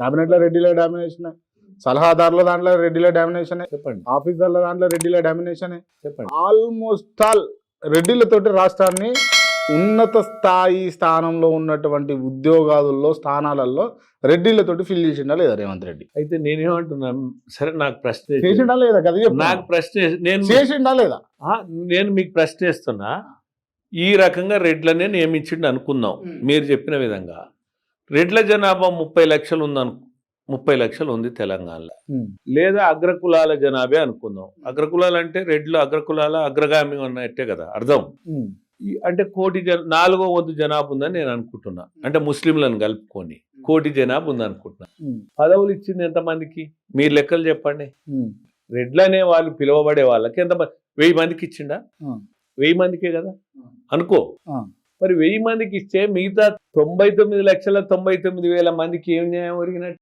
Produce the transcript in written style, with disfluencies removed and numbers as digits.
కేబినెట్లో రెడ్డిల డామినేషన్, సలహాదారుల దాంట్లో రెడ్డిల డామినేషన్, చెప్పండి ఆఫీసర్ల దాంట్లో రెడ్డిల డామినేషన్. చెప్పండి. ఆల్మోస్ట్ ఆల్ రెడ్డిలతోటి రాష్ట్రాన్ని ఉన్నత స్థానంలో ఉన్నటువంటి ఉద్యోగాలలో స్థానాలలో రెడ్డిలతోటి ఫిల్ చేసిండా లేదా రేవంత్ రెడ్డి? అయితే నేనేమంటున్నా, సరే నాకు ప్రశ్న వేసి- చేసిండా లేదా కదా చెప్పు. నాకు ప్రశ్న వేసి- నేను చేసిండా లేదా? నేను మీకు ప్రశ్న వేస్తున్నా. ఈ రకంగా రెడ్లనే నియమించిండు అనుకుందాం. మీరు చెప్పిన విధంగా రెడ్ల జనాభా 30 లక్షలు ఉందను 30 లక్షలు ఉంది తెలంగాణలో. లేదా అగ్రకులాల జనాభా అనుకుందాం. అగ్రకులాలు అంటే రెడ్లు అగ్రకులాల అగ్రగామి అన్నట్టే కదా అర్థం. అంటే 1 కోటి 4వ వంతు జనాభా ఉందని నేను అనుకుంటున్నా. అంటే ముస్లింలను కలుపుకొని 1 కోటి జనాభా ఉంది అనుకుంటున్నా. పదవులు ఇచ్చింది ఎంతమందికి మీరు లెక్కలు చెప్పండి. రెడ్లు అనే వాళ్ళు పిలువబడే వాళ్ళకి ఎంతమంది? 1000 మందికి ఇచ్చిండా? 1000 మందికే కదా అనుకో. మరి 1000 మందికి ఇస్తే మిగతా 99,99,000 మందికి ఏం న్యాయం ఒరిగినట్టు?